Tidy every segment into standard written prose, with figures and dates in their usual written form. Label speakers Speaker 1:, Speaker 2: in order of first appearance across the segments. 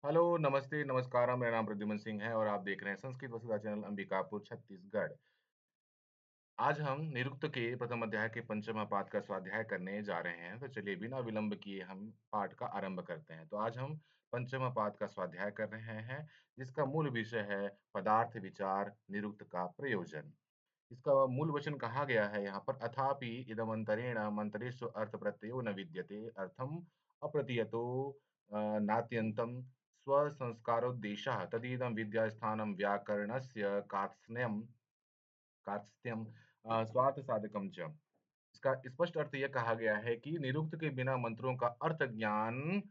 Speaker 1: Hello, नमस्ते, नमस्कारम। मेरा नाम प्रद्युमन सिंह है और आप देख रहे हैं संस्कृत वसुधा चैनल अंबिकापुर, छत्तीसगढ़। आज हम निरुक्त के प्रथम अध्याय के पंचम पाठ का स्वाध्याय करने जा रहे हैं। तो चलिए बिना विलंब किए हम पाठ का आरंभ करते हैं। तो आज हम पंचम पाठ का स्वाध्याय कर रहे हैं, जिसका मूल विषय है पदार्थ विचार निरुक्त का प्रयोजन। इसका मूल वचन कहा गया है यहाँ पर अथापि इदमंतरेण मंत्रेषु अर्थ प्रत्ययो न विद्यते अर्थम अप्रतीयतो नात्यंतम स्वसंस्कारोद्देशः तदिदं विद्यास्थानं व्याकरणस्य कात्स्त्यम स्वार्थ साधकम च। इसका स्पष्ट अर्थ यह कहा गया है कि निरुक्त के बिना मंत्रों का अर्थ ज्ञान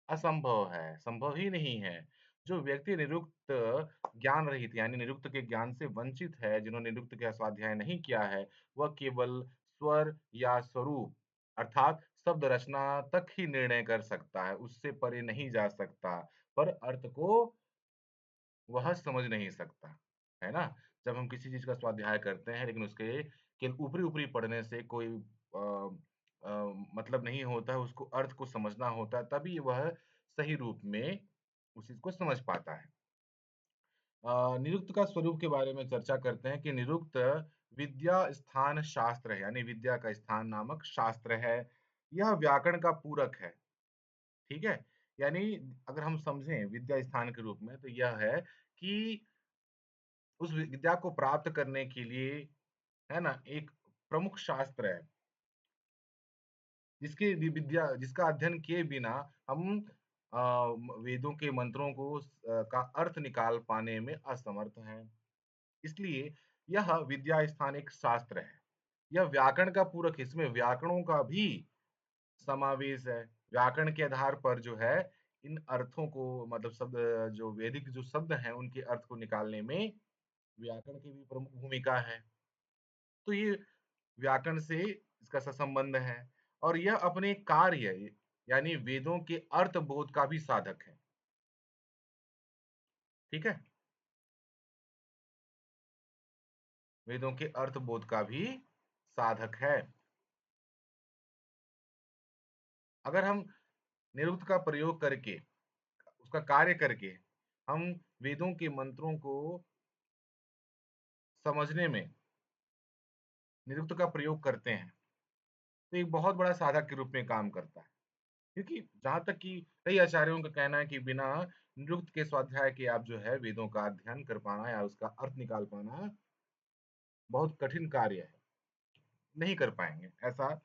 Speaker 1: असंभव है, संभव ही नहीं है। जो व्यक्ति निरुक्त ज्ञान रहित यानी निरुक्त के ज्ञान से वंचित है, जिन्होंने निरुक्त का स्वाध्याय नहीं किया है, वह केवल स्वर या स्वरूप अर्थात शब्द रचना तक ही निर्णय कर सकता है, उससे परे नहीं जा सकता, पर अर्थ को वह समझ नहीं सकता, है ना? जब हम किसी चीज़ का स्वाध्याय करते हैं लेकिन उसके केवल ऊपरी-ऊपरी पढ़ने से कोई मतलब नहीं होता है, उसको अर्थ को समझना होता है, तभी वह सही रूप में उस चीज़ को समझ पाता है। निरुक्त का स्वरूप के बारे में चर्चा करते हैं कि निरुक्त विद्या स्थान शास्त्र है, यानी विद्या का स्थान नामक शास्त्र है। यह व्याकरण का पूरक है, ठीक है? यानी अगर हम समझें विद्या स्थान के रूप में तो यह है कि उस विद्या को प्राप्त करने के लिए, है ना, एक प्रमुख शास्त्र है, जिसका अध्ययन किए बिना हम वेदों के मंत्रों को का अर्थ निकाल पाने में असमर्थ हैं। इसलिए यह विद्या स्थान एक शास्त्र है। यह व्याकरण का पूरक है, इसमें व्याकरणों का भी समावेश है। व्याकरण के आधार पर जो है इन अर्थों को मतलब शब्द जो वैदिक जो शब्द हैं उनके अर्थ को निकालने में व्याकरण की भी प्रमुख भूमिका है। तो ये व्याकरण से इसका संबंध है और यह अपने कार्य यानी वेदों के अर्थ बोध का भी साधक है। ठीक है? वेदों के अर्थ बोध का भी साधक है। अगर हम निरुक्त का प्रयोग करके उसका कार्य करके हम वेदों के मंत्रों को समझने में निरुक्त का प्रयोग करते हैं तो एक बहुत बड़ा साधक के रूप में काम करता है। क्योंकि जहाँ तक कि कई आचार्यों का कहना है कि बिना निरुक्त के स्वाध्याय के आप जो है वेदों का अध्ययन कर पाना या उसका अर्थ निकाल पाना बहुत कठिन कार्य है, नहीं कर पाएँगे, ऐसा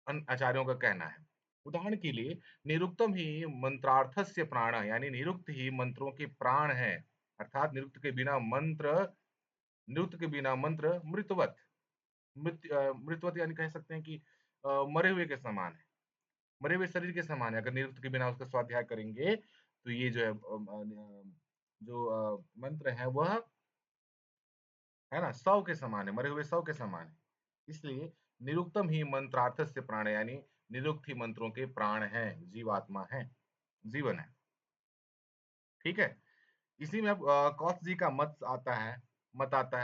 Speaker 1: अन आचार्यों का कहना है। उदाहरण के लिए निरुक्तम ही मंत्रार्थस्य प्राणः यानी निरुक्त ही मंत्रों के प्राण हैं, अर्थात निरुक्त के बिना मंत्र मृतवत यानी कह सकते हैं कि मरे हुए के समान है, मरे हुए शरीर के समान है। अगर निरुक्त के बिना उसका स्वाध्याय करेंगे, तो ये जो है मंत्र है वह है ना शव के समान है, मरे हुए शव के समान है। इसलिए निरुक्तम ही मंत्रार्थस्य प्राण यानी निरुक्त ही मंत्रों के प्राण हैं, जीवात्मा है, जीवन है। ठीक है? इसी में अब कौत्स जी का मत आता है,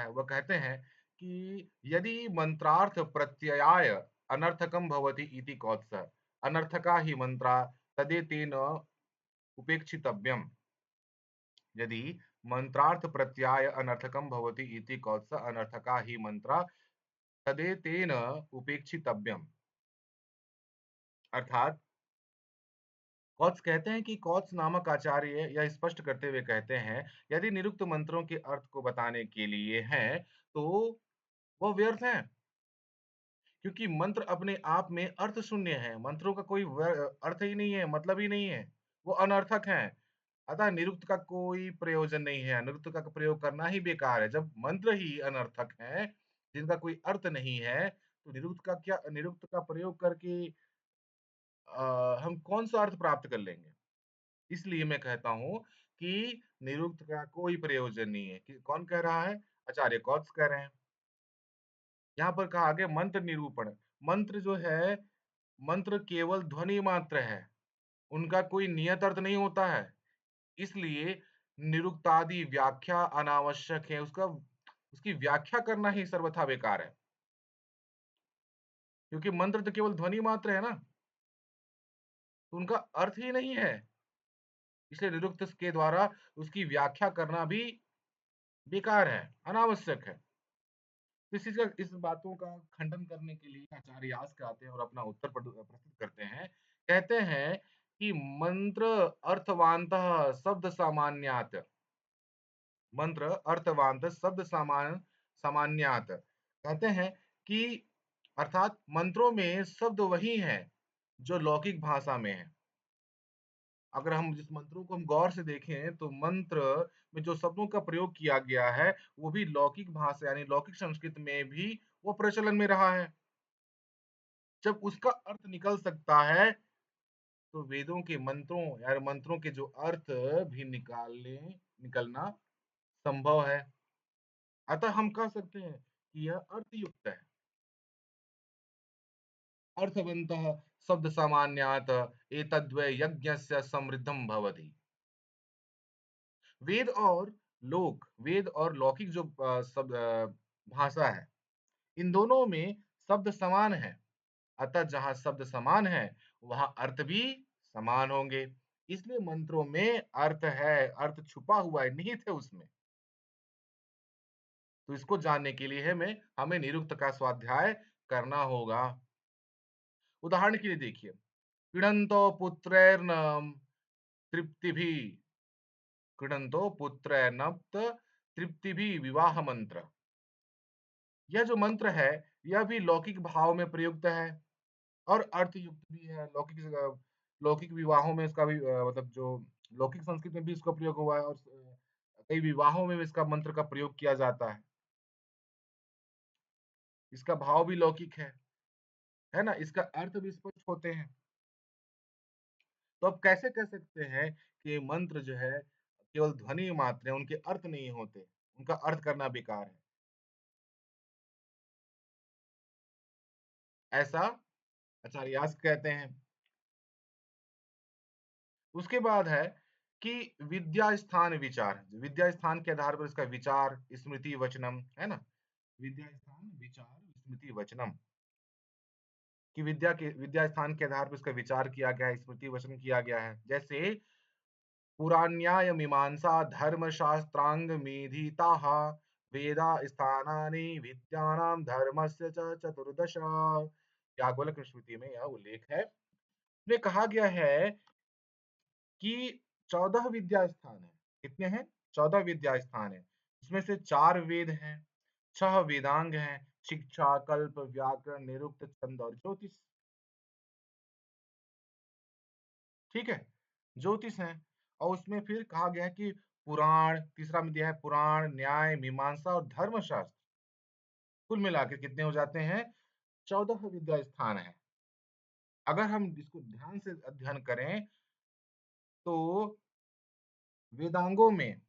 Speaker 1: वह कहते हैं कि यदि मंत्रार्थ प्रत्ययाय अनर्थकं भवति इति कौत्सः, अनर्थका हि मंत्रा तदेतेन उपेक्षितव्यम्। यदि मंत्रार्थ प्रत्यय अनर्थकं भवति इति कौत्स अनर्थका हि मंत्रा तदेतेन उपेक्षितव्यम्। अर्थात कौत्स कहते हैं कि कौत्स नामक आचार्य यह स्पष्ट करते हुए कहते हैं, यदि निरुक्त मंत्रों के अर्थ को बताने के लिए हैं, तो वह व्यर्थ हैं। क्योंकि मंत्र अपने आप में अर्थ शून्य है, मंत्रों का कोई अर्थ ही नहीं है, मतलब ही नहीं है, वो अनर्थक हैं। अतः निरुक्त का कोई प्रयोजन नहीं है, निरुक्त का प्रयोग करना ही बेकार है। जब मंत्र ही अनर्थक हैं, जिनका कोई अर्थ नहीं है, तो निरुक्त का प्रयोग करके हम कौन-सा अर्थ प्राप्त कर लेंगे? इसलिए मैं कहता हूँ कि निरुक्त का कोई प्रयोजन नहीं है। कि कौन कह रहा है? आचार्य कौत्स कह रहे हैं। यहाँ पर कहा गया मंत्र निरूपण। मंत्र जो है, मंत्र केवल ध्वनि मात्र है, उनका कोई नियत अर्थ नहीं होता है। इसलिए निरुक्तादि व्याख्या अनावश्यक है, उसकी व्याख्या करना ही सर्वथा बेकार है। क्योंकि मंत्र तो केवल ध्वनि मात्र है ना, तो उनका अर्थ ही नहीं है। इसलिए निरुक्त के द्वारा उसकी व्याख्या करना भी बेकार है, अनावश्यक है। तो इस बातों का खंडन करने के लिए आचार्य यास्क के आते हैं और अपना उत्तर प्रस्तुत करते हैं। कहते हैं कि मंत्र अर्थवान्तः शब्द सामान्यात्, मंत्र अर्थवांत शब्द सामान्यात, कहते हैं कि अर्थात मंत्रों में शब्द वही हैं जो लौकिक भाषा में है। अगर हम जिस मंत्रों को हम गौर से देखें तो मंत्र में जो शब्दों का प्रयोग किया गया है वो भी लौकिक भाषा यानी लौकिक संस्कृत में भी वो प्रचलन में रहा है। जब उसका अर्थ निकल सकता है तो वेदों के मंत्रों या मंत्रों के जो अर्थ भी निकलना संभव है। अतः हम कह सकते हैं कि यह अर्थयुक्त है। अर्थवन्तः शब्द सामान्यात् एतद्वै यज्ञस्य समृद्धं भवति। वेद और लौकिक जो भाषा है, इन दोनों में शब्द समान है। अतः जहाँ शब्द समान है, वहाँ अर्थ भी समान होंगे। इसलिए मंत्रों में अर्थ है, अर्थ छुपा हुआ है, निहित है उसमें। तो इसको जानने के लिए हमें निरुक्त का स्वाध्याय करना होगा। उदाहरण के लिए देखिए, क्रीडन्तो पुत्रैर्न तृप्तिभिः, क्रीडन्तो पुत्रैर्नप्त तृप्तिभिः विवाह मंत्र। यह जो मंत्र है, यह भी लौकिक भाव में प्रयुक्त है और अर्थयुक्त भी है। लौकिक विवाहों में इसका भी मतलब जो लौकिक संस्कृत में भी इसका प्रयोग हुआ है और कई विवाहों में भी इसका मंत्र का प्रयोग किया जाता है। इसका भाव भी लौकिक है ना? इसका अर्थ भी स्पष्ट होते हैं। तो अब कैसे कह सकते हैं कि मंत्र जो है केवल ध्वनि मात्र है, उनके अर्थ नहीं होते, उनका अर्थ करना बेकार है। ऐसा आचार्य यास्क कहते हैं। उसके बाद है कि विद्या स्थान विचार, विद्या स्थान के आधार पर इसका विचार स्मृति वचनम है ना, विद्या स्थान विचार स्मृति वचनम, कि विद्या स्थान के आधार पर इसका विचार किया गया है, स्मृति वचन किया गया है। जैसे पुराण्याय मीमांसा धर्म शास्त्रांग मेधिताः वेदा स्थानानि विद्यानां धर्मस्य च चतुर्दश। याज्ञवल्क्य स्मृति में यह उल्लेख है। इसमें कहा गया है कि 14 विद्या स्थान है। कितने हैं? 14 विद्या स्थान है। इसमें से 4 वेद हैं, 6 वेदांग हैं, शिक्षा, कल्प, व्याकरण, निरुक्त, छंद और ज्योतिष। ठीक है? ज्योतिष हैं और उसमें फिर कहा गया है कि पुराण, तीसरा में दिया है पुराण, न्याय, मीमांसा और धर्मशास्त्र। कुल मिलाकर कितने हो जाते हैं? 14 विद्या स्थान है। अगर हम इसको ध्यान से अध्ययन करें तो वेदांगों में,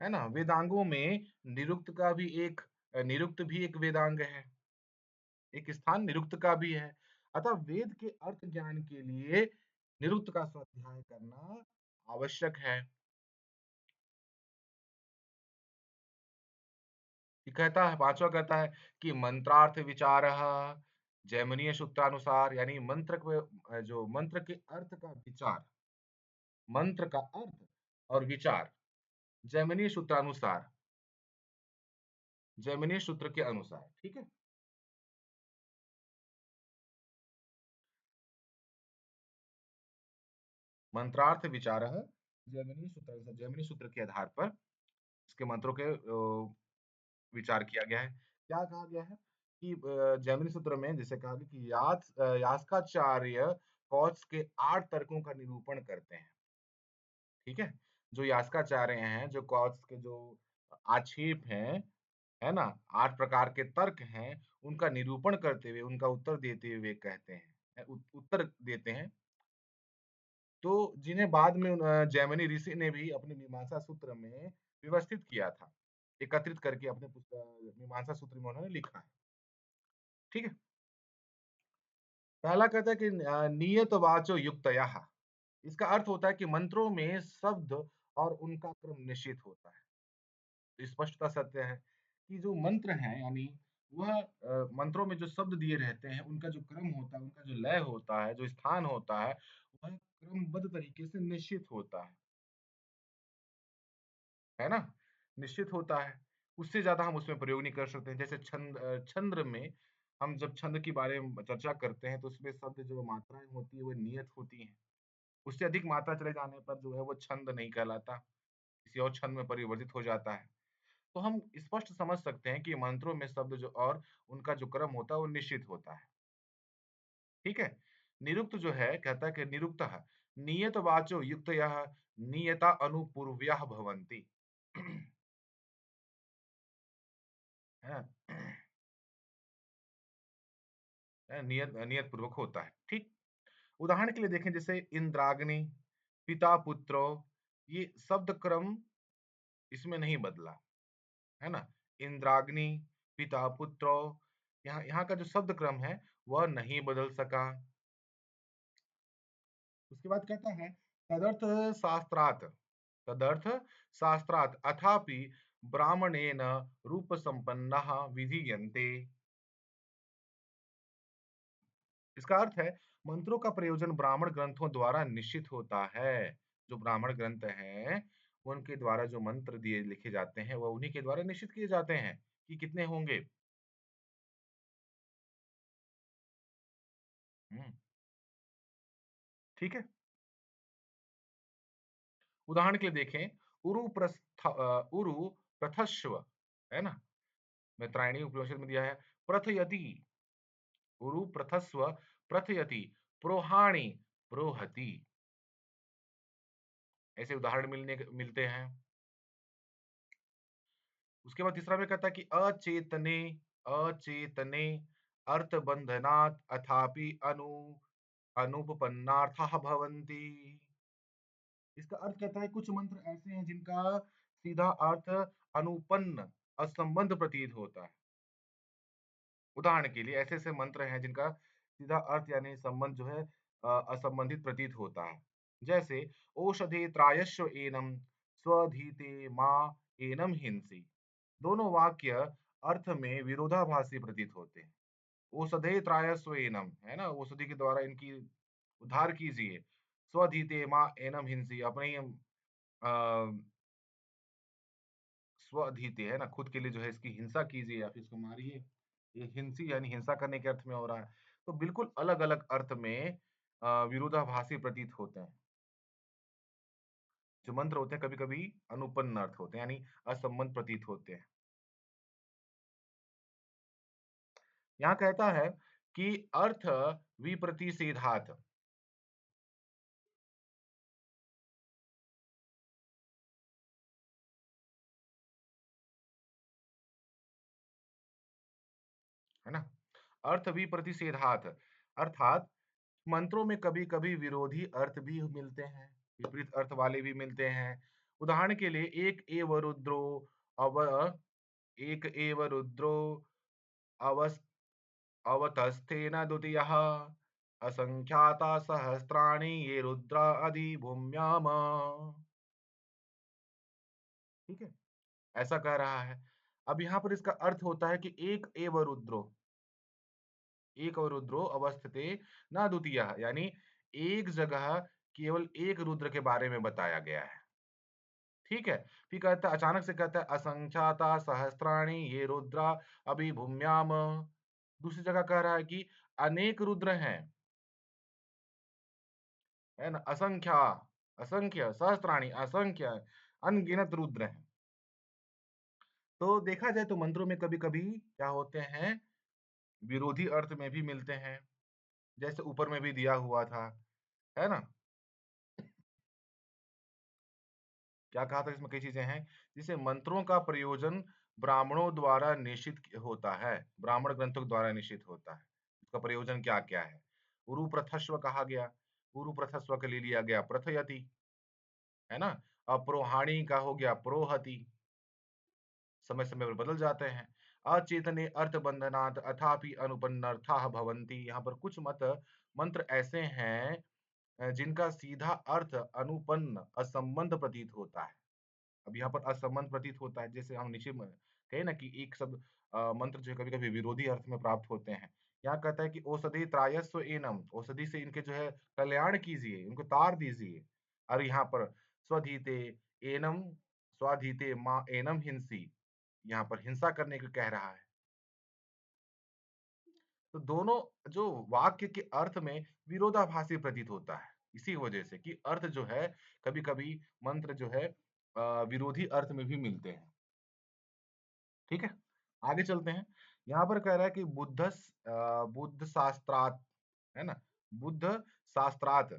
Speaker 1: है ना, वेदांगों में निरुक्त भी एक वेदांग है, एक स्थान निरुक्त का भी है। अतः वेद के अर्थ ज्ञान के लिए निरुक्त का स्वाध्याय करना आवश्यक है। ये कहता है, पांचवा कहता है कि मंत्रार्थ विचार जैमिनीय सूत्रानुसार, यानी जो मंत्र के अर्थ का विचार, मंत्र का अर्थ और विचार जैमिनीय सूत्रानुसार, जैमिनीय सूत्र के अनुसार, ठीक है। मंत्रार्थ विचार जैमिनी सूत्र के आधार पर इसके मंत्रों के विचार किया गया है। क्या कहा गया है कि जैमिनी सूत्र में जैसे कहा गया कि यास्काचार्य कौच के 8 तर्कों का निरूपण करते हैं। ठीक है? जो यास्काचार्य हैं, जो कौच के जो आक्षेप हैं, है ना? 8 प्रकार के तर्क हैं, उनका निरूपण करते हुए, उनका उत्तर देते हुए कहते हैं, उत्तर देते हैं। तो जिन्हें बाद में जैमिनी ऋषि ने भी अपने मीमांसा सूत्र में व्यवस्थित किया था। एकत्रित करके अपने मीमांसा सूत्र में उन्होंने लिखा है। ठीक है? पहला कहता है कि नियत वाचो युक्तयः। इसका अर्थ होता है कि मंत्रों में शब्द और उनका क्रम निश्चित होता है। तो स्पष्टता सत्य है कि जो मंत्र हैं यानी वह मंत्रों में जो शब्द दिए रहते हैं, उनका जो क्रम होता है, उनका जो लय होता है, जो स्थान होता है, वह क्रमबद्ध तरीके से निश्चित होता है ना? निश्चित होता है। उससे ज़्यादा हम उसमें प्रयोग नहीं कर सकते हैं। जैसे छंद में हम जब छंद के बारे में चर्चा करते हैं, तो उसमें शब्द जो मात्राएँ होती हैं, वो नियत होती हैं। उससे अधिक मात्रा चले जाने पर जो है वो छंद नहीं कहलाता, किसी और छंद में परिवर्तित हो जाता है। तो हम स्पष्ट समझ सकते हैं कि मंत्रों में शब्द जो और उनका जो क्रम होता है वो निश्चित होता है। ठीक है? निरुक्त जो है कहता है कि निरुक्तः नियत वाचो युक्तयः नियता अनुपूर्व्याः भवन्ति। है ना? नियत नियत पूर्वक होता है। ठीक? उदाहरण के लिए देखें जैसे इंद्राग्नि, पिता पुत्रो ये शब्द क्रम इसमें नहीं बदला, है ना? इंद्राग्नि, पिता पुत्रो यहाँ यहाँ का जो शब्द क्रम है वह नहीं बदल सका। उसके बाद कहता है तदर्थ शास्त्रात् तदर्थ शास्त्रात् अथापि ब्राह्मणेन रूप संपन्नः विधीयन्ते। इसका अर्थ है मंत्रों का प्रयोजन ब्राह्मण ग्रंथों द्वारा निश्चित होता है। जो ब्राह्मण ग्रंथ हैं उनके द्वारा जो मंत्र दिए लिखे जाते हैं वह उन्हीं के द्वारा निश्चित किए जाते हैं कि कितने होंगे। हम्म, ठीक है। उदाहरण के लिए देखें उरु प्रथस्व, है ना? मैत्रायणी उपनिषद में दिया है प्रथयति उरु प्रथस्व प्रथयति प्रोहाणी प्रोहति। ऐसे उदाहरण मिलते हैं। उसके बाद तीसरा में कहता है कि अचेतने अचेतने अर्थबंधनात् अथापि अनुपपन्नार्थाः भवन्ति। इसका अर्थ कहता है कुछ मंत्र ऐसे हैं जिनका सीधा अर्थ अनुपन्न असंबंध प्रतीत होता है। उदाहरण के लिए ऐसे ऐसे मंत्र हैं जिनका सीधा अर्थ यानी संबंध जो है असंबंधित प्रतीत होता है। जैसे औषधे त्रायस्व एनम स्वधीते माँ एनम हिंसी। दोनों वाक्य अर्थ में विरोधाभासी प्रतीत होते हैं। औषधे त्रायस्व एनम, है ना? औषधि के द्वारा इनकी उद्धार कीजिए। स्वधीते माँ एनम हिंसी, अपने ही स्वधीते, है ना? खुद के लिए जो है इसकी हिंसा कीजिए या फिर इसको मारिए। ये हिंसी यानी हिंसा करने के अर्थ में हो रहा है। तो बिल्कुल अलग-अलग अर्थ में विरोधाभासी प्रतीत होते हैं। जो मंत्र होते हैं कभी-कभी अनुपन्न अर्थ होते हैं यानी असंबद्ध प्रतीत होते हैं। यहाँ कहता है कि अर्थ विप्रतिषेधात्, है ना? अर्थ विप्रतिषेधात् अर्थात मंत्रों में कभी-कभी विरोधी अर्थ भी मिलते हैं, विपरीत अर्थ वाले भी मिलते हैं। उदाहरण के लिए अव एक एव रुद्रो अवस अवतस्थेन द्वितीयः असंख्याता सहस्राणि ये रुद्रा अधिभूम्याम। ठीक है? ऐसा कह रहा है। अब यहाँ पर इसका अर्थ होता है कि एक और रुद्रो अवस्थिते न द्वितीयः, यानी एक जगह केवल एक रुद्र के बारे में बताया गया है। ठीक है? फिर कहता है अचानक से कहता है असंख्याता सहस्राणि ये रुद्रा अभिभूम्याम। दूसरी जगह कह रहा है कि अनेक रुद्र हैं, है ना? असंख्य सहस्त्राणि असंख्य अनगिनत रुद्र हैं। तो देखा जाए तो मंत्रों में कभी-कभी क्या होते हैं, विरोधी अर्थ में भी मिलते हैं, जैसे ऊपर में भी दिया हुआ था, है ना? क्या कहा था इसमें कई चीजें हैं, जिसे मंत्रों का प्रयोजन ब्राह्मणों द्वारा निश्चित होता है, ब्राह्मण ग्रंथों द्वारा निश्चित होता है। उसका प्रयोजन क्या-क्या है? उरु प्रथस्व कहा गया, उरु प्रथस्व के लिए लिया गया प्रथयति, है ना? अप्रोहाणी का हो गया प्रोहति, समय-समय पर बदल जाते हैं। अचेतने अर्थ बंधनात् अथापि अनुपन्नर्थाः भवन्ति। यहाँ पर कुछ मंत्र ऐसे हैं जिनका सीधा अर्थ अनुपन्न असंबंध प्रतीत होता है। अब यहाँ पर असंबंध प्रतीत होता है, जैसे हम नीचे में कहे ना कि एक शब्द मंत्र जो है कभी-कभी विरोधी अर्थ में प्राप्त होते हैं। यहाँ कहता है कि ओषधि त्रायस्व एनम, औषधि से इनके जो है कल्याण कीजिए, इनको तार दीजिए। और यहाँ पर स्वधीते एनम स्वाधीते माँ एनम हिंसी, यहाँ पर हिंसा करने को कह रहा है। तो दोनों जो वाक्य के अर्थ में विरोधाभासी प्रतीत होता है। इसी वजह से कि अर्थ जो है कभी-कभी मंत्र जो है विरोधी अर्थ में भी मिलते हैं। ठीक है? आगे चलते हैं। यहाँ पर कह रहा है कि बुद्ध शास्त्रात्, है ना? बुद्ध शास्त्रात्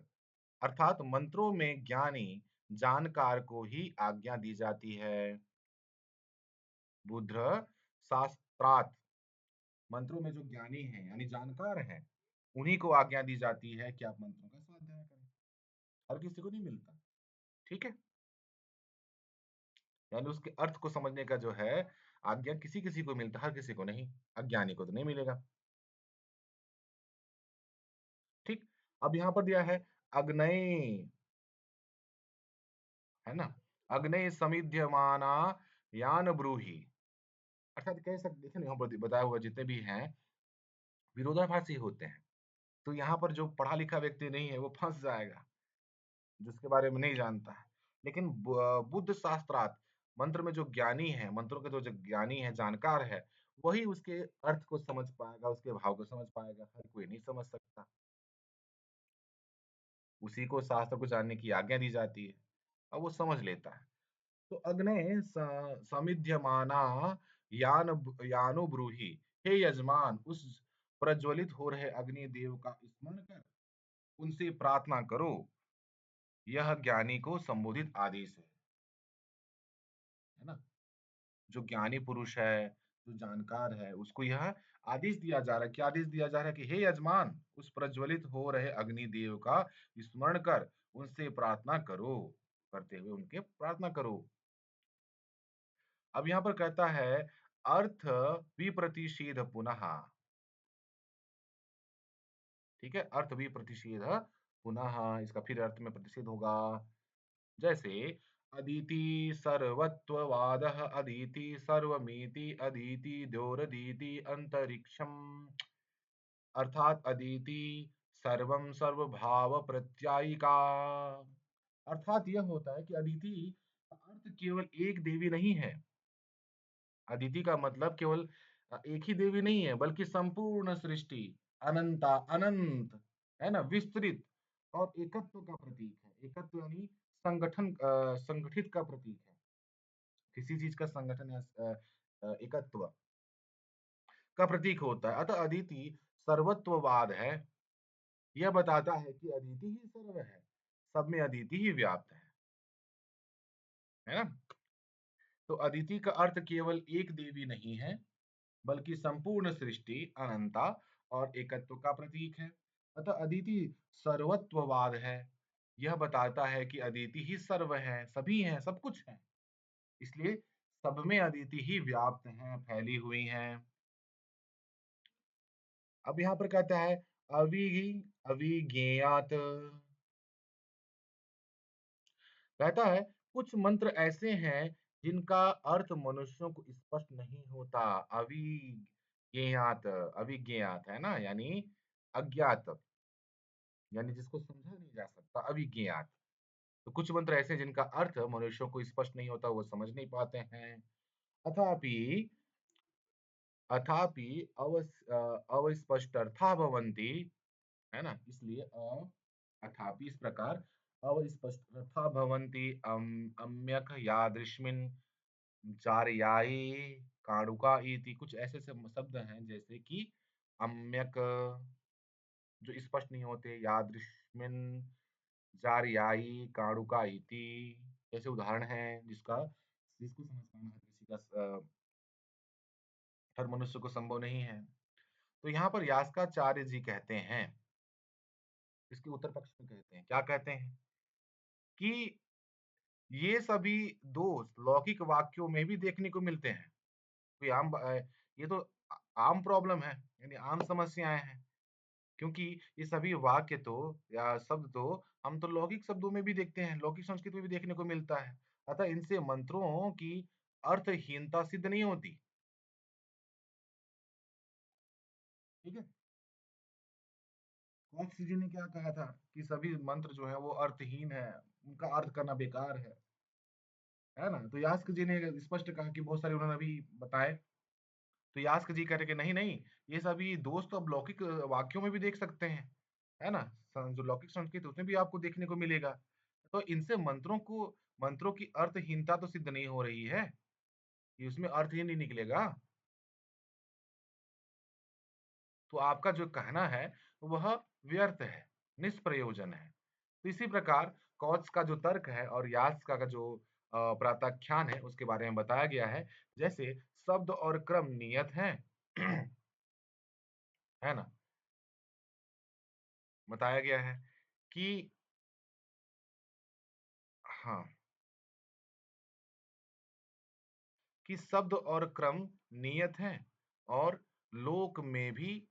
Speaker 1: अर्थात मंत्रों में ज्ञानी जानकार को ही आज्ञा दी जाती है। बुद्ध शास्त्रात् मंत्रों में जो ज्ञानी हैं यानी जानकार हैं, उन्हीं को आज्ञा दी जाती है कि आप मंत्रों का स्वाध्याय करें। हर किसी को नहीं मिलता। ठीक है? यानी उसके अर्थ को समझने का जो है आज्ञा किसी-किसी को मिलता है, हर किसी को नहीं। अज्ञानी को तो नहीं मिलेगा। ठीक? अब यहाँ पर दिया है अग्नये, है ना? अग्नये समिध्यमाना यान ब्रूहि। अर्थात कह सकते देखिए ना यहाँ पर बताया हुआ जितने भी हैं विरोधाभासी होते हैं। तो यहाँ पर जो पढ़ा लिखा व्यक्ति नहीं है वो फँस जाएगा, जिसके बारे में नहीं जानता है। लेकिन बुद्ध शास्त्रार्थ मंत्र में जो ज्ञानी है, मंत्रों के जो ज्ञानी है, जानकार है, वही उसके अर्थ को समझ पाएगा, उसके भाव को समझ पाएगा, हर कोई नहीं समझ सकता। उसी को शास्त्र को जानने की आज्ञा दी जाती है और वो समझ लेता है। तो अग्ने समिध्यमाना यानो ब्रूहि, हे यजमान उस प्रज्वलित हो रहे अग्नि देव का स्मरण कर उनसे प्रार्थना करो। यह ज्ञानी को संबोधित आदेश है ना? जो ज्ञानी पुरुष है, जो जानकार है, उसको यह आदेश दिया जा रहा है। क्या आदेश दिया जा रहा है कि हे यजमान, उस प्रज्वलित हो रहे अग्निदेव का स्मरण कर, उनसे प्रार्थना करो, करते हुए उनके प्रार्थना करो। अब यहाँ पर कहता है, अर्थ विप्रतिषेध पुनः, ठीक है? अर्थ विप्रतिषेध पुनः, इसका फिर अर्थ में प्रतिषेध होगा। जैसे अदिति सर्वत्ववादः अदिति सर्वमिति अदिति द्योरदिति अंतरिक्षम, अर्थात अदिति सर्वम सर्वभाव प्रत्यायिका। अर्थात यह होता है कि अदिति का अर्थ केवल एक देवी नहीं है। अदिति का मतलब केवल एक ही देवी नहीं है बल्कि संपूर्ण सृष्टि अनंता अनंत, है ना, विस्तृत और एकत्व का प्रतीक है। एकत्व यानी संगठित का प्रतीक है। किसी चीज का संगठन या एकत्व का प्रतीक होता है। अतः अदिति सर्वत्ववाद है। यह बताता है कि अदिति ही सर्व है, सब में अदिति ही व्याप्त है ना? तो अदिति का अर्थ केवल एक देवी नहीं है बल्कि संपूर्ण सृष्टि अनंता और एकत्व का प्रतीक है। अतः अदिति सर्वत्ववाद है। यह बताता है कि अदिति ही सर्व है, सभी हैं, सब कुछ है। इसलिए सब में अदिति ही व्याप्त हैं, फैली हुई हैं। अब यहाँ पर कहता है अवि अविज्ञेयात, कहता है कुछ मंत्र ऐसे हैं जिनका अर्थ मनुष्यों को स्पष्ट नहीं होता। अविज्ञेयात, अविज्ञेयात है ना, यानी अज्ञात, यानी जिसको समझा नहीं जा सकता, अविज्ञात। तो कुछ मंत्र ऐसे हैं जिनका अर्थ मनुष्यों को स्पष्ट नहीं होता, वो समझ नहीं पाते हैं। अथापि अथापि अवस्पष्टर्था भवन्ति, है ना? इसलिए अथापि इस प्रकार अवस्पष्टर्था भवन्ति अम्यक यादृश्मिन् जार्यायि काणुका इति, कुछ ऐसे शब्द हैं जैसे कि अम्यक जो स्पष्ट नहीं होते, यादृश्मिन् जार्यायि काणुका इति, ऐसे उदाहरण हैं जिसको समझ पाना हर किसी का हर मनुष्य को संभव नहीं है। तो यहाँ पर यास्काचार्य जी कहते हैं, इसके उत्तर पक्ष में कहते हैं, क्या कहते हैं कि ये सभी दोष लौकिक वाक्यों में भी देखने को मिलते हैं। कोई ये तो आम प्रॉब्लम है, यानी आम समस्याएं हैं, क्योंकि ये सभी वाक्य तो या शब्द तो हम तो लौकिक शब्दों में भी देखते हैं, लौकिक संस्कृत में भी देखने को मिलता है। अतः इनसे मंत्रों की अर्थहीनता सिद्ध नहीं होती। ठीक है। कौत्स जी ने क्या कहा था कि सभी मंत्र जो है वो अर्थहीन है, उनका अर्थ करना बेकार है ना? तो यास्क जी ने स्पष्ट कहा कि बहुत सारे उन्होंने अभी बताए। तो यास्क जी कह रहे कि नहीं नहीं, ये सभी दोष तो अब लौकिक वाक्यों में भी देख सकते हैं, है ना? जो लौकिक संस्कृत उसमें भी आपको देखने को मिलेगा। तो इनसे मंत्रों की अर्थहीनता तो सिद्ध नहीं हो रही है, कि उसमें अर्थ ही नहीं निकलेगा। तो आपका जो कहना है वह व्यर्थ है, निष्प्रयोजन है। तो इसी प्रकार कौत्स का जो तर्क है और यास्क का जो प्रातःख्यान है उसके बारे में बताया गया है। जैसे शब्द और क्रम नियत हैं, है ना? बताया गया है कि हाँ, कि शब्द और क्रम नियत हैं और लोक में भी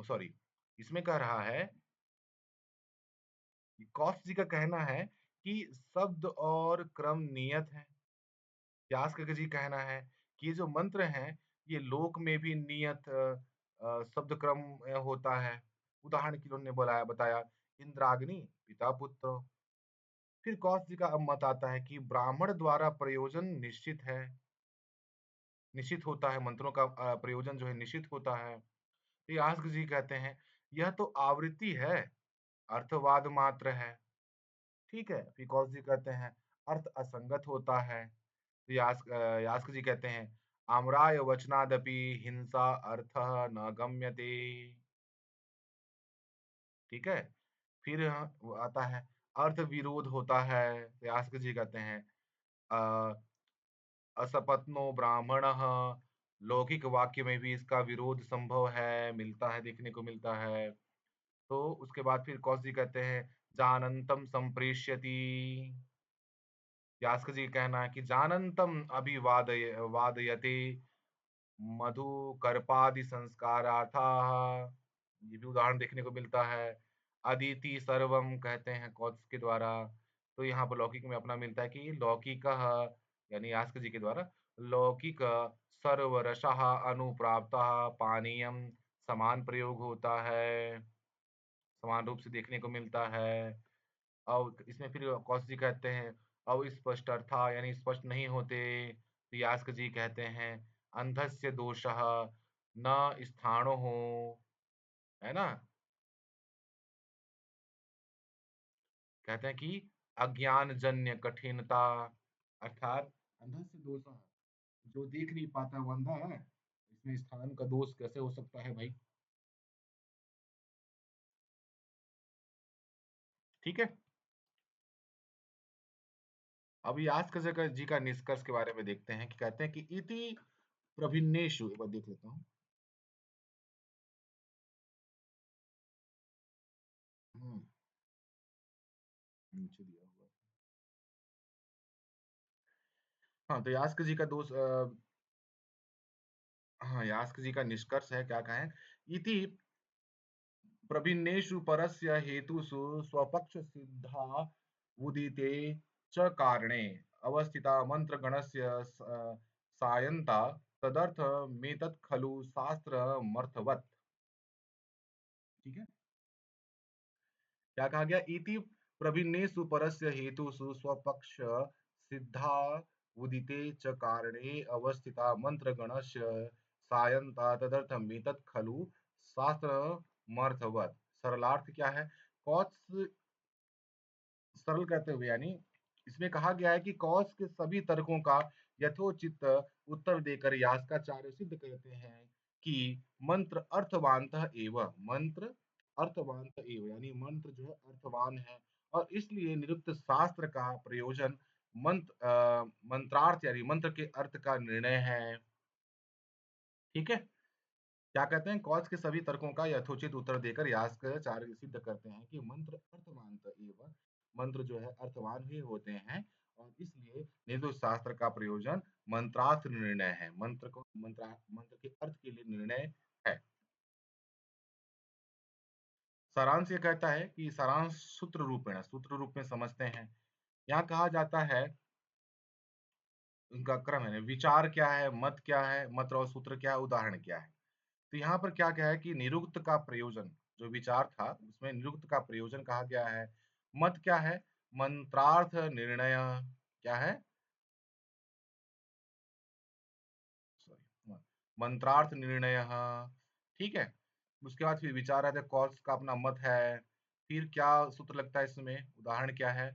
Speaker 1: सॉरी, इसमें कह रहा है कि कौत्स जी का कहना है कि शब्द और क्रम नियत है। यास्क जी कहना है कि ये जो मंत्र हैं ये लोक में भी नियत शब्द क्रम होता है। उदाहरण के लिए उन्होंने बताया इंद्राग्नि पिता पुत्र। फिर कौत्स जी का अब मत आता है कि ब्राह्मण द्वारा प्रयोजन निश्चित होता है, मंत्रों का प्रयोजन जो है निश्चित होता है। तो यास्क जी कहते हैं यह तो आवृत्ति है, अर्थवाद मात्र है। ठीक है, फिर कौत्स जी कहते हैं अर्थ असंगत होता है। तो यास्क जी कहते हैं आम्राय वचनादपि हिंसा अर्थ न गम्यते। ठीक है। फिर वो आता है अर्थ विरोध होता है। तो यास्क जी कहते हैं अ, असपत्नो ब्राह्मणः। लौकिक वाक्य में भी इसका विरोध संभव है, मिलता है, देखने को मिलता है। तो उसके बाद फिर कौशिक जी कहते हैं जानंतम संप्रेष्यति। यास्क जी का कहना है कि जानंतम वादयते मधु कर्पादि संस्कारार्थाः। ये भी उदाहरण देखने को मिलता है। अदिति सर्वम कहते हैं कौत्स के द्वारा। तो यहाँ पर लौकिक में अपना मिलता है कि लौकिकः यानी यास्क जी के द्वारा लौकिक सर्वरसः अनुप्राप्तः पानीयम समान प्रयोग होता है, समान रूप से देखने को मिलता है। और इसमें फिर कौशिक जी कहते हैं अस्पष्ट अर्था यानी स्पष्ट नहीं होते। तो यास्क जी कहते हैं अंधस्य दोषः न स्थाणो हो, है ना? कहते हैं कि अज्ञान जन्य कठिनता, अर्थात अंधस्य दोषः, जो देख नहीं पाता वो अंधा है, इसमें स्थान का दोष कैसे हो सकता है भाई? ठीक है। अब यास्क जी का निष्कर्ष के बारे में देखते हैं कि कहते हैं कि इति प्रभिन्नेषु, एक बार देख लेता हूँ। हम्म, नीचे दिया हुआ है। हाँ, तो यास्क जी का हाँ, यास्क जी का निष्कर्ष है, क्या कहें? इति प्रभिन्नेषु परस्य हेतुषु स्वपक्ष सिद्धा उदिते च कारणे अवस्थिता मंत्रगणस्य सायन्ता तदर्थमेतत् खलु शास्त्रमर्थवत्। ठीक है? क्या कहा गया? इति प्रभिन्नेषु परस्य हेतुषु स्वपक्ष सिद्धा उदिते च कारणे अवस्थिता मंत्रगणस्य सायन्ता तदर्थमेतत् खलु शास्त्रमर्थवत्। सरलार्थ क्या है? कौत्स सरल करते हुए यानी इसमें कहा गया है कि कौश के सभी तर्कों का यथोचित उत्तर देकर यास्काचार्य सिद्ध करते हैं कि मंत्र अर्थवांत एव यानी मंत्र जो है अर्थवान है और इसलिए निरुक्त शास्त्र का प्रयोजन मंत्रार्थ यानी मंत्र के अर्थ का निर्णय है। ठीक है। क्या कहते हैं कौच के सभी तर्कों का यथोचित उत्तर देकर यास्काचार्य सिद्ध करते हैं कि मंत्र अर्थवांत एवं मंत्र जो है अर्थवान ही होते हैं और इसलिए निरुक्त शास्त्र का प्रयोजन मंत्रार्थ निर्णय है, मंत्र के अर्थ के लिए निर्णय है। सारांश ये कहता है कि सारांश सूत्र रूप में समझते हैं। यहाँ कहा जाता है उनका क्रम है विचार क्या है, मत क्या है, मत और सूत्र क्या है, उदाहरण क्या है। तो यहाँ पर क्या-क्या है कि निरुक्त का प्रयोजन, जो विचार था, उसमें निरुक्त का प्रयोजन कहा गया है। मत क्या है? मंत्रार्थ निर्णय क्या है? सॉरी मंत्रार्थ निर्णयः, ठीक है? उसके बाद फिर विचार आता है, कॉस का अपना मत है। फिर क्या सूत्र लगता है इसमें? उदाहरण क्या है?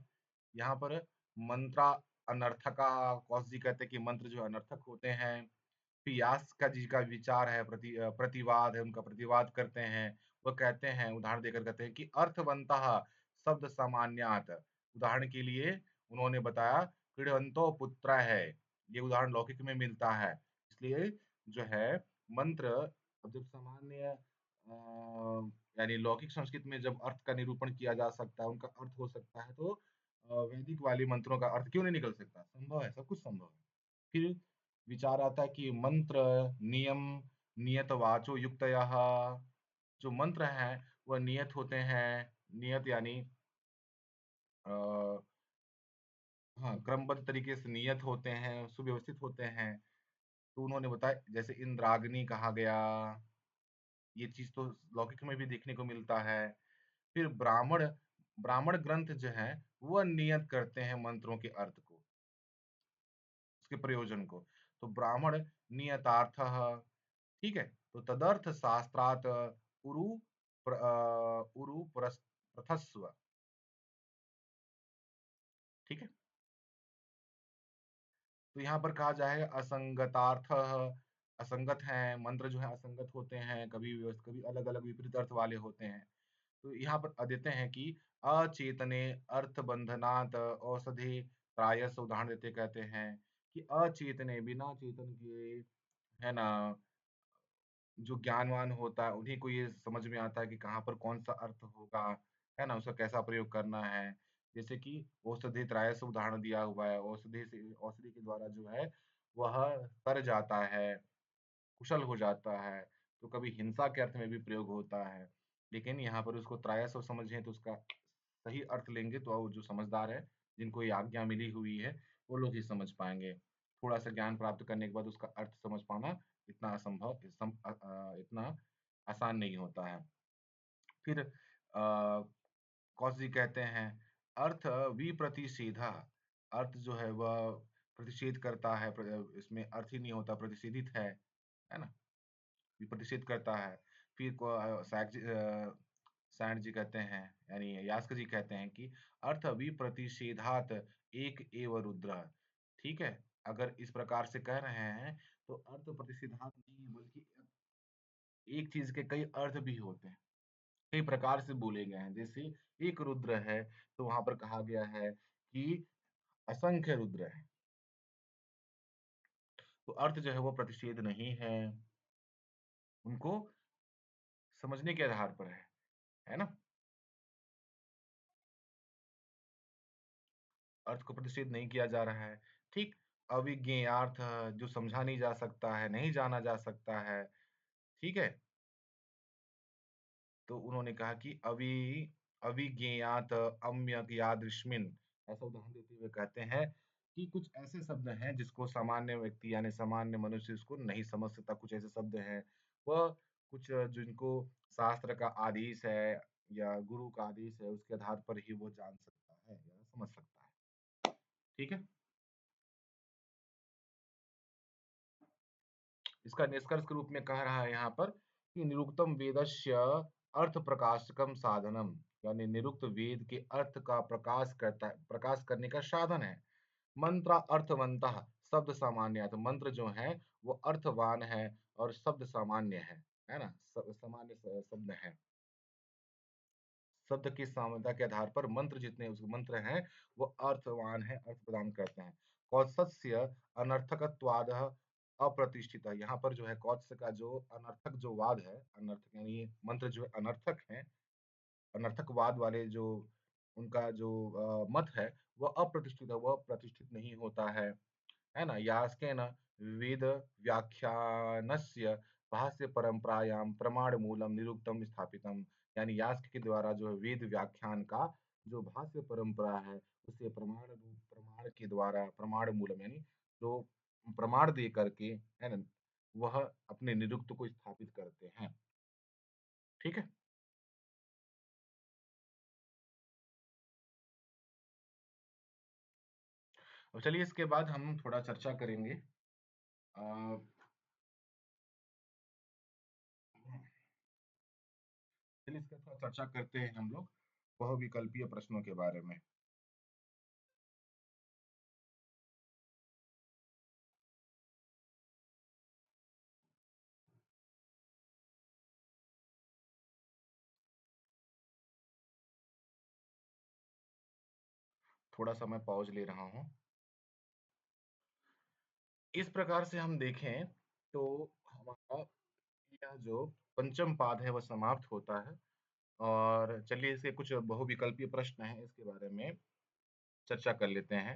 Speaker 1: यहाँ पर मंत्रा अनर्थका, कौश जी कहते हैं कि मंत्र जो अनर्थक होते हैं। फिर यास्क जी का विचार है, प्रतिवाद है, उनका प्रतिवाद करते हैं। वो कहते हैं, उदाहरण देकर कहते हैं कि अर्थवन्तः शब्द सामान्यात्। उदाहरण के लिए उन्होंने बताया क्रीडवन्तो पुत्र है। ये उदाहरण लौकिक में मिलता है। इसलिए जो है मंत्र, अब जब सामान्य यानी लौकिक संस्कृत में जब अर्थ का निरूपण किया जा सकता है, उनका अर्थ हो सकता है, तो वैदिक वाले मंत्रों का अर्थ क्यों नहीं निकल सकता? संभव है, सब कुछ संभव है। फिर विचार आता है कि मंत्र, नियम, नियत वाचो युक्तयः, जो मंत्र हैं वह नियत होते हैं। नियत यानी अ, हाँ, क्रमबद्ध तरीके से नियत होते हैं, सुव्यवस्थित होते हैं। तो उन्होंने बताया जैसे इंद्राग्नि कहा गया, ये चीज़ तो लौकिक में भी देखने को मिलता है। फिर ब्राह्मण ब्राह्मण ग्रंथ जो हैं, वह नियत करते हैं मंत्रों के अर्थ को, उसके प्रयोजन को। तो ब्राह्मण नियतार्थः, ठीक है? तो तदर्थ शास्त्रात् उरु उरु प्रथस्व, ठीक है? तो यहाँ पर कहा जाएगा असंगतार्थः, असंगत हैं, मंत्र जो है असंगत होते हैं, कभी अलग-अलग विपरीत अर्थ वाले होते हैं। तो यहाँ पर देते हैं कि अचेतने अर्थबंधनात् औषधि प्रायस, उदाहरण देते कहते हैं कि अचेतने बिना चेतन के, है ना, जो ज्ञानवान होता है उन्हीं को ये समझ में आता है कि कहाँ पर कौन-सा अर्थ होगा, है ना? उसका कैसा प्रयोग करना है। जैसे कि औषधि त्रायस उदाहरण दिया हुआ है, औषधि के द्वारा जो है वह तर जाता है, कुशल हो जाता है, तो कभी हिंसा के अर्थ में भी प्रयोग होता है। लेकिन यहाँ पर उसको त्रायस समझें तो उसका सही अर्थ लेंगे तो जो समझदार है, जिनको ये आज्ञा मिली हुई है, वो लोग ही समझ पाएँगे। थोड़ा-सा ज्ञान प्राप्त करने के बाद उसका अर्थ समझ पाना इतना इतना आसान नहीं होता है। फिर कौश जी कहते हैं, अर्थ विप्रतिषेधा, अर्थ जो है वह प्रतिषेध करता है, इसमें अर्थ ही नहीं होता, प्रतिषेधित है ना? विप्रतिषेध करता है। फिर सायण जी कहते हैं, यानी यास्क जी कहते हैं कि अर्थ विप्रतिषेधात् एक एव रुद्र, ठीक है? अगर इस प्रकार से कह रहे हैं, तो अर्थ प्रतिषेधात् नहीं है, बल्कि एक चीज़ के कई अर्थ भी होते हैं, कई प्रकार से बोले गए हैं। जैसे एक रुद्र है, तो वहाँ पर कहा गया है कि असंख्य रुद्र हैं, तो अर्थ जो है वो प्रतिषेध नहीं है, उनको समझने के आधार पर है ना? अर्थ को प्रतिषेध नहीं किया जा रहा है। ठीक, अविज्ञेयार्थ, जो समझा नहीं जा सकता है, नहीं जाना जा सकता है, ठीक है? तो उन्होंने कहा कि अविज्ञेयात् अम्यक यादृश्मिन्, ऐसा उदाहरण देते हुए कहते हैं कि कुछ ऐसे शब्द हैं जिसको सामान्य व्यक्ति यानी सामान्य मनुष्य उसको नहीं समझ सकता। कुछ ऐसे शब्द हैं, वह कुछ जिनको शास्त्र का आदेश है या गुरु का आदेश है, उसके आधार पर ही वो जान सकता है या समझ सकता है। ठीक है? इसका निष्कर्ष के रूप में कह रहा है यहाँ पर कि निरुक्तम वेदस्य अर्थ प्रकाशकम साधनम, यानी निरुक्त वेद के अर्थ का प्रकाश करता है, प्रकाश करने का साधन है। मंत्र अर्थवंतः शब्द सामान्य, तो मंत्र जो है वो अर्थवान है और शब्द सामान्य है ना? सामान्य शब्द है। शब्द की साम्यता के आधार पर मंत्र जितने उस मंत्र हैं वो अर्थवान है, अर्थ प्रदान करते हैं। कौत्सस्य अनर्थकत्वादः अप्रतिष्ठितः, यहाँ पर जो है कौत्स का जो अनर्थक जो वाद है, अनर्थक यानी मंत्र जो है अनर्थक है, अनर्थकवाद वाले जो उनका जो मत है वह अप्रतिष्ठित है, वह प्रतिष्ठित नहीं होता है ना? यास्केन वेद व्याख्यानस्य भाष्य परंपरायां प्रमाण मूलम निरुक्तम स्थापितम, यानी यास्क के द्वारा जो है वेद व्याख्यान का जो भाष्य परंपरा है उसे प्रमाण के द्वारा प्रमाण मूलम यानी जो प्रमाण दे करके, है ना, वह अपने निरुक्त को स्थापित करते हैं। ठीक है? और चलिए इसके बाद हम थोड़ा चर्चा करेंगे। अ, चलिए इसका थोड़ा चर्चा करते हैं हम लोग बहुविकल्पीय प्रश्नों के बारे में। थोड़ा सा मैं पॉज़ ले रहा हूँ। इस प्रकार से हम देखें तो हमारा यह जो पंचम पाद है वह समाप्त होता है और चलिए इसके कुछ बहुविकल्पीय प्रश्न हैं इसके बारे में चर्चा कर लेते हैं।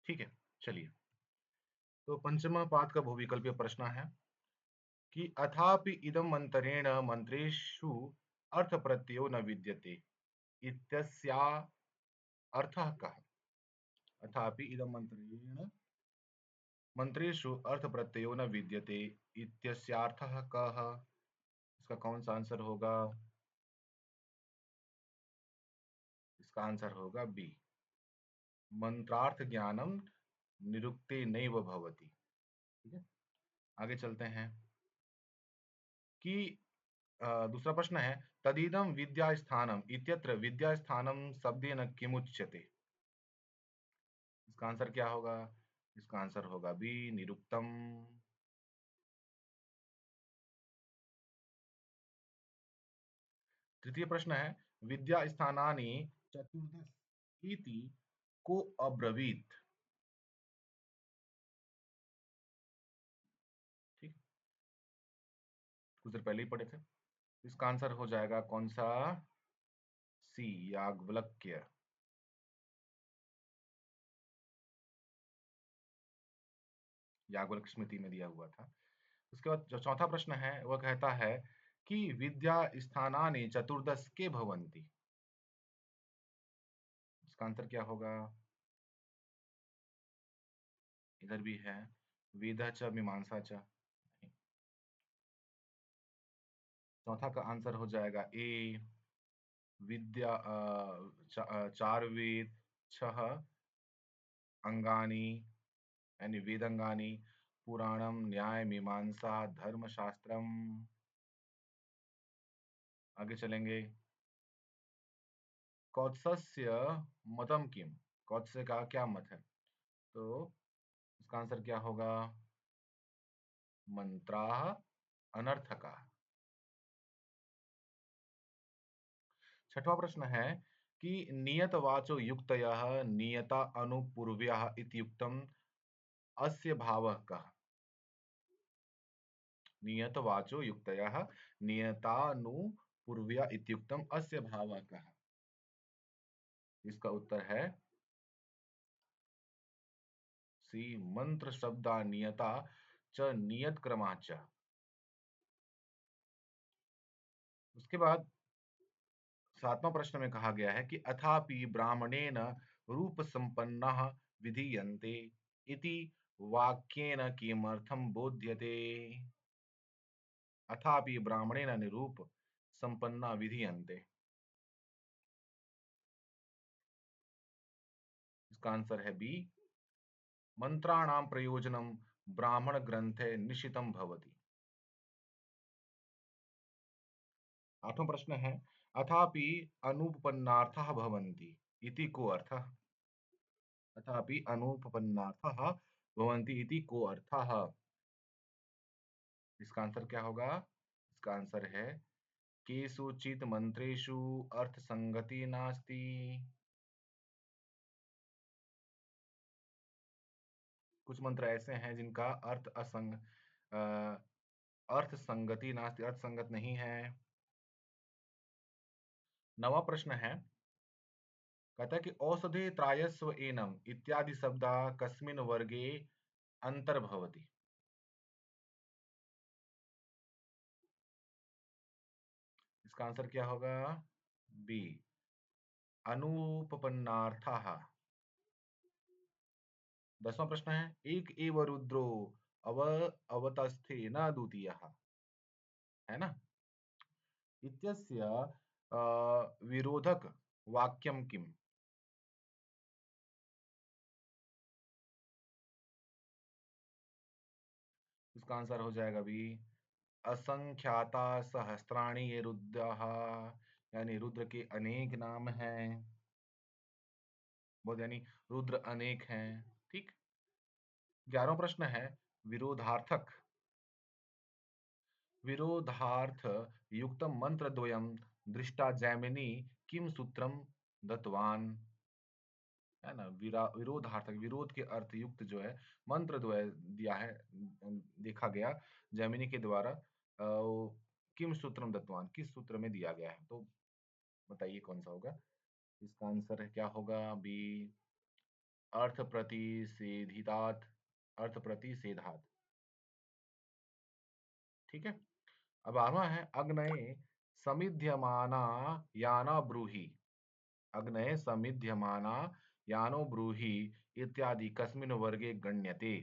Speaker 1: ठीक है, चलिए। तो पंचम पाद का बहुविकल्पीय प्रश्न है कि अथापि इदं मन्तरेण मन्त्रेषु अर्थप्रत्ययो न विद्यते इत्यस्या अर्थः कः? अथापि इदं मन्त्रेण मन्त्रेषु अर्थप्रत्ययो न विद्यते इत्यस्यार्थः कः? इसका कौन सा आंसर होगा? इसका आंसर होगा बी। मंत्रार्थ ज्ञानम निरुक्ते नैव भवति। ठीक है, आगे चलते हैं कि दूसरा प्रश्न है तदिदं विद्यास्थानम इत्यत्र विद्यास्थानम शब्देन किमुच्यते? इसका आंसर क्या होगा? इसका आंसर होगा बी निरुक्तम। तृतीय प्रश्न है विद्यास्थानानि चतुर्दश इति को अब्रवीत। ठीक, कुछ देर पहले ही पढ़े थे। इसका आंसर हो जाएगा कौन सा? सी याज्ञवल्क्य। याज्ञवल्क्य स्मृति में दिया हुआ था। उसके बाद जो चौथा प्रश्न है वह कहता है कि विद्या स्थानानि चतुर्दश के भवन्ति। इसका आंसर क्या होगा? इधर भी है वेदा च मीमांसा च। नहीं। चौथा का आंसर हो जाएगा ए विद्या चार वेद छह अंगानी यानी वेदांगानी पुराणम न्याय मीमांसा धर्मशास्त्रम। आगे चलेंगे। कौत्सस्य मतम किम? कौत्स्य का क्या मत है? तो इसका आंसर क्या होगा? मंत्राः अनर्थका। छठवां प्रश्न है कि नियतवाचो युक्तयः नियता अनुपूर्व्यः इत्युक्तम् अस्य भावः कः? नियतवाचो युक्तयः नियतानुपूर्व्या इत्युक्तम् अस्य भावः कः? इसका उत्तर है सी मंत्र शब्दा नियता च नियत क्रमा च। उसके बाद सातवां प्रश्न में कहा गया है कि अथापि ब्राह्मणेन रूप संपन्नः विधीयन्ते इति वाक्येन किमर्थं बोध्यते? अथापि ब्राह्मणेन निरूप संपन्ना विधीयन्ते। इसका आंसर है बी मंत्राणां प्रयोजनं ब्राह्मण ग्रंथे निशितं भवति। आठवां प्रश्न है अथापि अनुपपन्नार्थः भवन्ति इति को अर्थः? अथापि अनुपपन्नार्थः भवन्ति इति को अर्थः? इसका आंसर क्या होगा? इसका आंसर है केषुचित् मंत्रेषु अर्थसंगति नास्ति। कुछ मंत्र ऐसे हैं जिनका अर्थ संगति नास्ति, अर्थ संगत नहीं है। नवा प्रश्न है कहता है कि औषधे त्रायस्व एनम इत्यादि शब्द कस्मिन् वर्गे अंतर्भवति? इसका आंसर क्या होगा? बी अनुपपन्नार्थः। 10वां प्रश्न है, एक एव रुद्रो अव अवतस्थे न द्वितीयः, है ना? इत्यस्य विरोधक वाक्यम किम? इसका आंसर हो जाएगा भी असंख्याता सहस्त्राणि ये रुद्रः, यानी रुद्र के अनेक नाम हैं। बहुत यानी रुद्र अनेक हैं। ठीक। 11वां प्रश्न है, विरोधार्थक विरोधार्थ युक्त मंत्र द्वयम दृष्टा जैमिनी किम सूत्रम दत्तवान, है ना? विरोधार्थक विरोध के अर्थ युक्त जो है मंत्र द्वय दिया है, देखा गया जैमिनी के द्वारा। किम सूत्रम दत्तवान, किस सूत्र में दिया गया है? तो बताइए कौन सा होगा? इसका आंसर क्या होगा? बी, अर्थ प्रतिषेधितात्, अर्थ प्रतिषेधात्। ठीक है। अब 12वां है, अग्नये समिध्यमाना याना ब्रूहि, अग्नये समिध्यमाना यानो ब्रूहि इत्यादि कस्मिन् वर्गे गण्यते?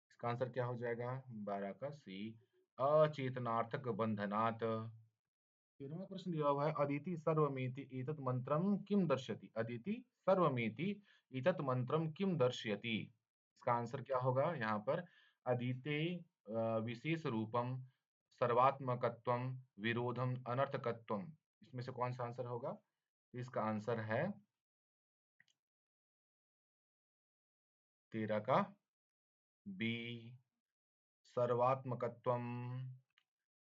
Speaker 1: इसका आंसर क्या हो जाएगा? 12 का सी, अचेतनार्थक बंधनात्। 13वां प्रश्न दिया हुआ है, अदिति सर्वमेति एतत् मंत्रम किम दर्शयति, अदिति सर्वमेति एतत् मंत्रम किम दर्शयति? इसका आंसर क्या होगा यहाँ पर? अदिते विशेष रूपम, सर्वात्मकत्वम, विरोधम, अनर्थकत्वम। इसमें से कौन सा आंसर होगा? इसका आंसर है 13 का बी, सर्वात्मकत्वम।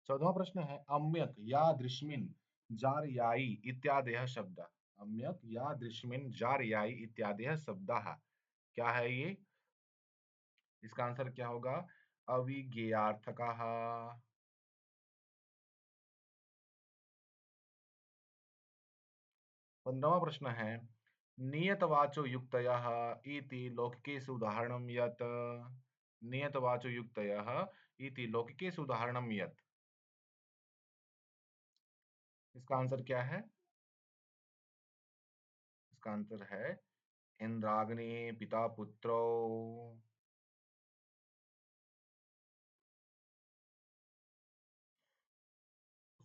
Speaker 1: 14वां प्रश्न है, अम्यक यादृश्मिन् जार्यायि इत्यादयः शब्दाः, अम्यक यादृश्मिन् जार्यायि इत्यादयः शब्दाः, क्या है ये? इसका आंसर क्या होगा? अविज्ञेयार्थकः। 15वां प्रश्न है, नियतवाचो युक्तयः इति लौकिकेषु उदाहरणं यत्, नियतवाचो युक्तयः इति लौकिकेषु उदाहरणं यत्। इसका आंसर क्या है? इसका आंसर है इंद्राग्नि पिता पुत्रो।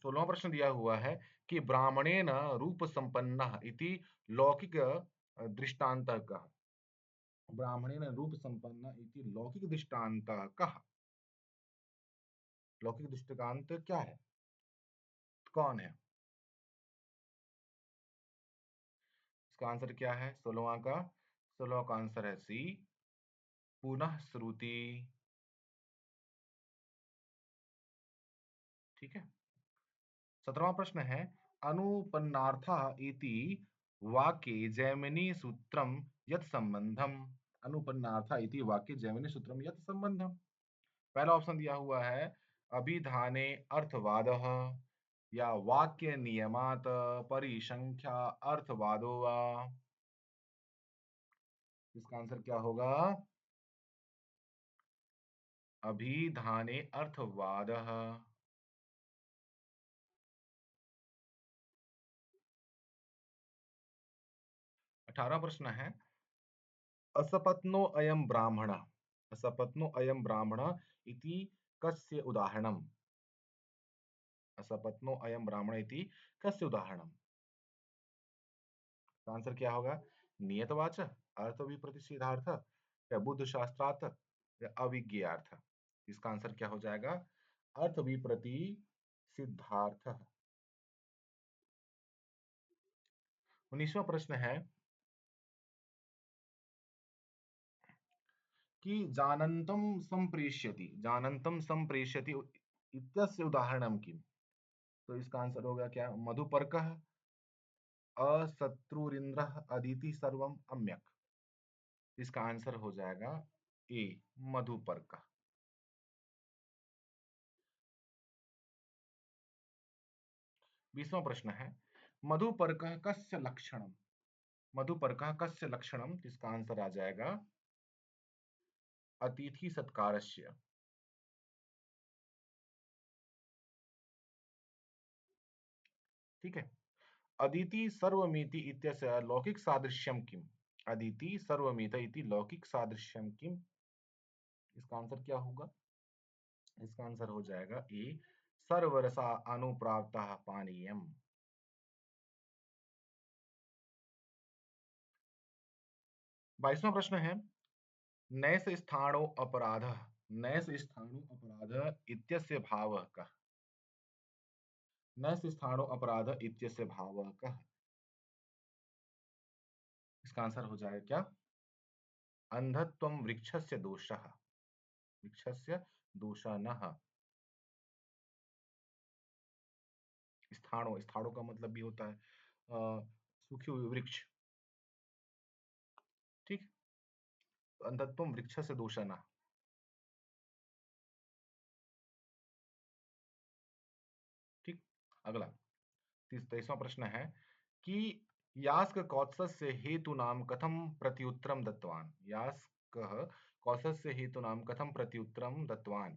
Speaker 1: 16वां प्रश्न दिया हुआ है कि ब्राह्मणेन रूप संपन्नः इति लौकिक दृष्टान्तः कः? ब्राह्मणेन रूप संपन्नः इति लौकिक दृष्टान्तः कः? लौकिक दृष्टांत क्या है? कौन है? इसका आंसर क्या है? 16वां का, 16वां का आंसर है सी, पुनः श्रुति। ठीक है। 17वां प्रश्न है, अनुपन्नार्थः इति वाक्ये जैमिनी सूत्रम यत् संबंधम, अनुपन्नार्थः इति वाक्ये जैमिनी सूत्रम यत् संबंधम। पहला ऑप्शन दिया हुआ है, अभिधाने अर्थवादः, या वाक्य नियमात परिसंख्या अर्थवादो वा। इसका आंसर क्या होगा? अभिधाने अर्थवादः। 18वां प्रश्न है, असपत्नो अयं ब्राह्मणः, असपत्नो अयं ब्राह्मणः इति कस्य उदाहरणम्? असपत्नो अयं ब्राह्मणः इति कस्य उदाहरणम्? आंसर क्या होगा? नियतवाच, अर्थ विप्रतिषेधार्थ, या बुद्ध शास्त्रार्थ, या अविज्ञेयार्थ। इसका आंसर क्या हो जाएगा? अर्थ विप्रति सिद्धार्थ। 19वां प्रश्न है कि जानन्तं संप्रेष्यति इत्यस्य उदाहरणं किम्? तो इसका आंसर होगा क्या? मधुपर्कः, अशत्रुरिंद्रः, अदिति सर्वम, अम्यक। इसका आंसर हो जाएगा ए, मधुपर्क। 20वां प्रश्न है, मधुपर्क कस्य लक्षणम, मधुपर्क कस्य लक्षणम? इसका आंसर आ जाएगा अतिथि सत्कारस्य। ठीक है। अदिति सर्वमिति इत्यस्य लौकिकसादृश्यं किम्? अदिति सर्वमित इति लौकिकसादृश्यं किम्? इसका आंसर क्या होगा? इसका आंसर हो जाएगा ए, सर्वरसा अनुप्राप्तः पानीयम्। 22वां प्रश्न है, नैस स्थाणो अपराधः, नैस स्थाणो अपराधः इत्यस्य भावः कः? नैस स्थाणो अपराधः इत्यस्य भावः कः? इसका आंसर हो जाएगा क्या? अंधत्वं वृक्षस्य दोषः, वृक्षस्य दोषः नः। स्थाणु, स्थाणु का मतलब भी होता है सूखे हुए वृक्ष। ठीक, अंधत्वम वृक्ष से दोषणा। ठीक, अगला 23वां प्रश्न है कि यास्क कौत्सस्य हेतु नाम कथम प्रत्युत्तरम दत्तवान? यास्क कौत्सस्य हेतु नाम कथम प्रत्युत्तरम दत्तवान?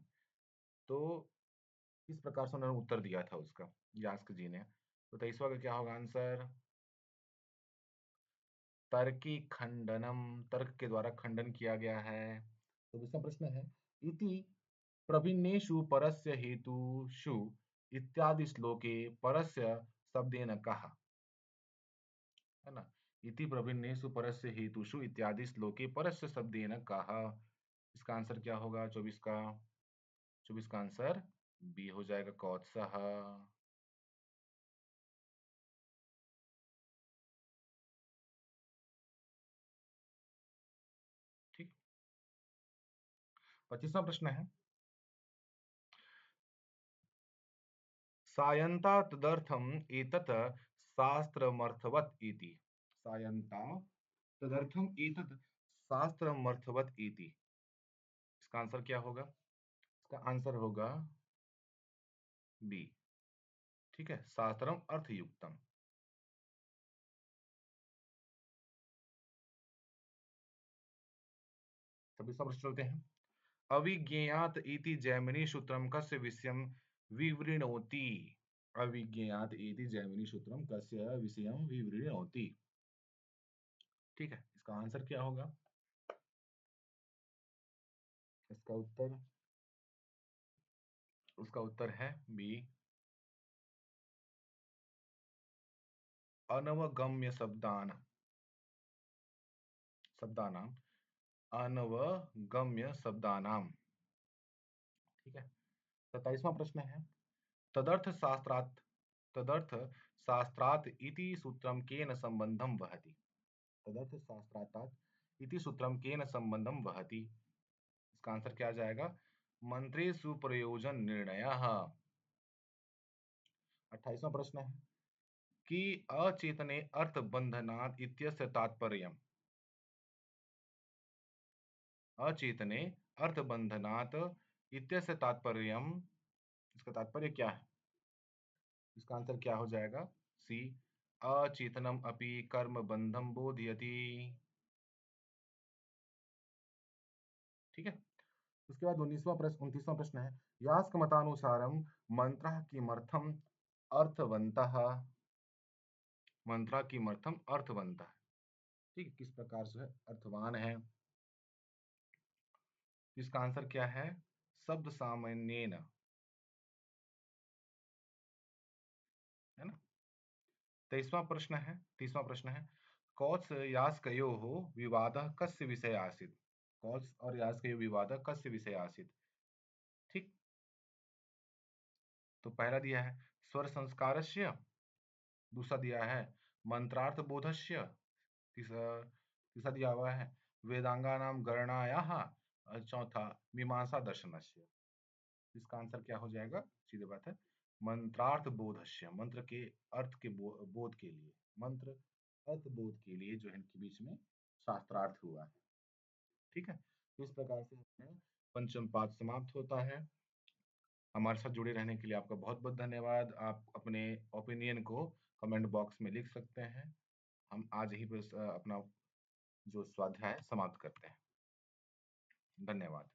Speaker 1: तो इस प्रकार से उन्होंने उत्तर दिया था उसका, यास्क जी ने। तो 23वां का क्या होगा आंसर? तर्की खंडनम, तर्क के द्वारा खंडन किया गया है। तो दूसरा प्रश्न है, इति प्रभिन्नेषु परस्य हेतुषु इत्यादि श्लोके परस्य शब्देन कहा, है ना? इति प्रभिन्नेषु परस्य हेतुषु इत्यादि श्लोके परस्य शब्देन कहा। इसका आंसर क्या होगा 24 का? 24 का आंसर बी हो जाएगा, कौत्सः। ठीक, 25वां प्रश्न है, सायन्ता तदर्थम एतत् शास्त्रमर्थवत् इति। सायन्ता तदर्थम एतत् शास्त्रमर्थवत् इति। इसका आंसर क्या होगा? इसका आंसर होगा बी। ठीक है, शास्त्रम अर्थयुक्तम। 26वां प्रश्न चलते हैं, अविज्ञेयात इति जैमिनी सूत्रम कस्य विषयम विवृणोति? अविज्ञेयात इति जैमिनी सूत्रम कस्य विषयम विवृणोति? ठीक है, इसका आंसर क्या होगा? इसका उत्तर, उसका उत्तर है बी, अनवगम्य शब्दानाम, अनवगम्य शब्दानाम। ठीक है, 27वां प्रश्न है, तदर्थ शास्त्रात्, तदर्थ शास्त्रात् इति सूत्रम केन संबंधम वहति? तदर्थ शास्त्रात् इति सूत्रम केन संबंधम वहति? इसका आंसर क्या आ जाएगा? मंत्रेषु प्रयोजन निर्णयः। 28वां प्रश्न है कि अचेतने अर्थ बंधनात् इत्यस्य तात्पर्यम्, अचेतने अर्थ बंधनात् इत्यस्य तात्पर्यम्, इसका तात्पर्य क्या है? इसका आंसर क्या हो जाएगा? सी, अचेतनम अपि कर्म बंधम बोधयति। ठीक है, उसके बाद 29वां प्रश्न है, यास्क मतानुसारम मंत्रः किमर्थम अर्थवन्तः, मंत्रा किमर्थम अर्थवन्तः? ठीक है, किस प्रकार से अर्थवान है? इसका आंसर क्या है? शब्द सामान्येन, है ना? 30वां प्रश्न है, कौत्स यास्कयोः विवादः कस्य विषये आसीत्? कौत्स और यास्कयोः विवादः कस्य विषये आसीत्? ठीक, तो पहला दिया है स्वर संस्कारस्य, दूसरा दिया है मंत्रार्थ बोधस्य, तीसरा तीसरा दिया हुआ है वेदांगानां गणनायाः, और चौथा मीमांसा दर्शनस्य। इसका आंसर क्या हो जाएगा? सीधी बात है, मंत्रार्थ बोधस्य, मंत्र के अर्थ के बोध के लिए, मंत्र अर्थ बोध के लिए जो है इनके बीच में शास्त्रार्थ हुआ है। ठीक है, तो इस प्रकार से पंचम पाठ समाप्त होता है। हमारे साथ जुड़े रहने के लिए आपका बहुत बहुत धन्यवाद। आप अपने ओपिनियन को कमेंट बॉक्स में लिख सकते हैं। हम आज ही बस अपना जो स्वाध्याय समाप्त करते हैं। धन्यवाद।